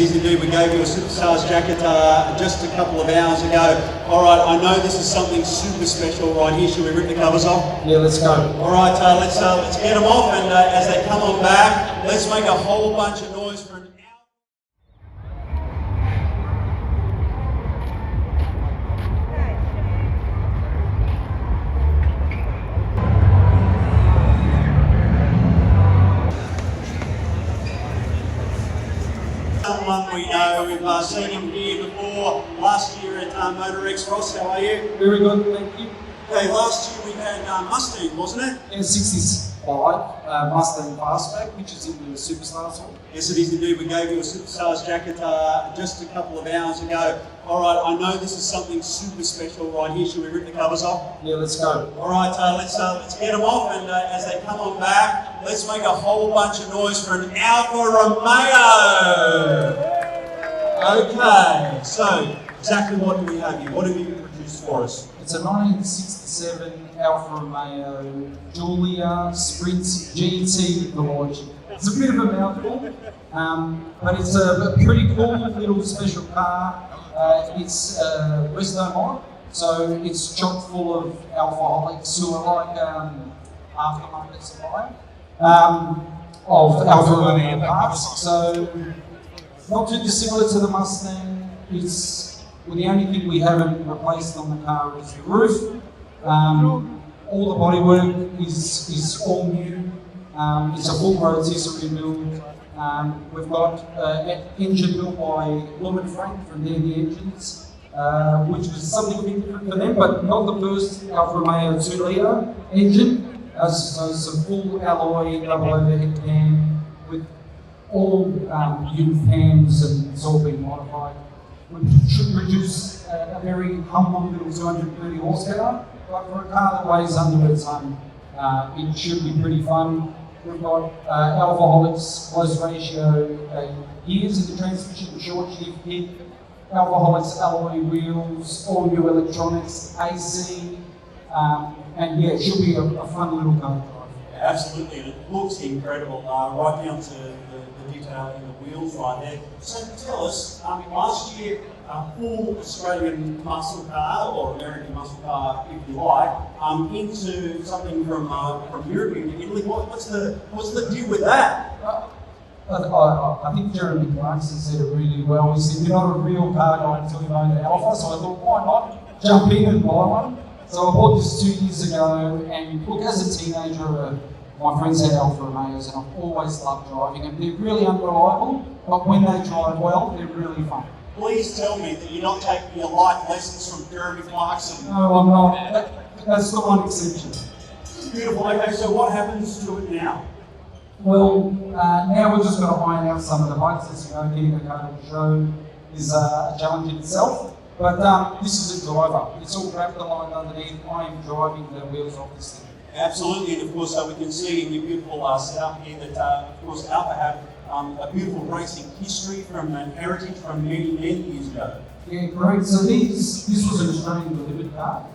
is indeed. We gave you a Superstars jacket just a couple of hours ago. All right, I know this is something super special right here. Should we rip the covers off? Yeah, let's go. All right, let's get them off, and as they come on back, let's make a whole bunch of noise for an hour. Someone we know, we've seen him here before, last year at MOTOREX. Ross, how are you? Very good, thank you. Okay, last year we had Mustang, wasn't it? Yeah, 65 Mustang Fastback, which is in the Superstars one. Yes, it is indeed. We gave you a Superstars jacket just a couple of hours ago. All right, I know this is something super special right here. Should we rip the covers off? Yeah, let's go. All right, let's get them off, and as they come on back, let's make a whole bunch of noise for an Alfa Romeo. Okay, so exactly what do we have here? What have you produced for us? It's a 1967 Alfa Romeo GIULIA Sprint GT Veloce. It's a bit of a mouthful, but it's a pretty cool little special car. It's a resto mod, so it's chock full of Alfaholics who are like aftermarket supplier of Alfa Romeo parts. So not too dissimilar to the Mustang. Well, the only thing we haven't replaced on the car is the roof. All the bodywork is all new. It's a full rotisserie build. We've got an engine built by Lumen Frank from the Engines, which was something a bit different for them, but not the first Alfa Romeo 2-litre engine. So it's a full alloy double overhead cam with all unit cams, and it's all been modified. We should produce a very humble little 230 horsepower, but for a car that weighs under a tonne, it should be pretty fun. We've got Alfaholics close ratio gears in the transmission, short shift kick, Alfaholics alloy wheels, all new electronics, AC, and yeah, it should be a fun little car to drive. Yeah, absolutely, and it looks incredible, right down to the detail in the wheels right there. So tell us, last year, full Australian muscle car, or American muscle car, if you like, into something from Europe into Italy. What's the deal with that? I think Jeremy Clarkson said it really well. He said, "You're not a real car guy until you own an Alfa." So I thought, why not jump in and buy one? So I bought this 2 years ago, and look, as a teenager, my friends had Alfa Romeos, and I've always loved driving them. They're really unreliable, but when they drive well, they're really fun. Please tell me that you're not taking your life lessons from Jeremy Clarkson. No, I'm not. That's the one exception. Beautiful. Okay, so what happens to it now? Well, now we're just going to iron out some of the bugs. As you know, getting a car to the show is a challenge in itself. But this is a driver. It's all wrapped aligned underneath. I am driving the wheels off this thing. Absolutely, and of course, we can see in your beautiful setup here that, of course, Alfa have a beautiful racing history from an heritage from many years ago. Yeah, great. So this was an Australian delivered car,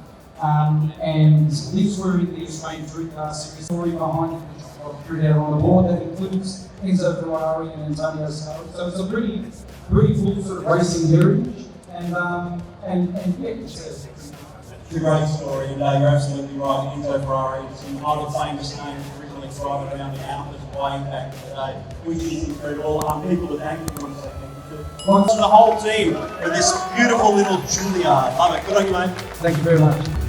and these were in the Australian Street Car Series. Story behind it, which I've put out on the board, that includes Enzo Ferrari and Antonio Sarri. So it's a pretty full sort of racing heritage, and yeah, it's a great story, and you're absolutely right. Enzo Ferrari is an highly famous name, originally driving around the Alphas way back in the day, which is incredible. People are thanking you for the whole team for this beautiful little Giulia. Love it. Good on you, mate. Thank you very much.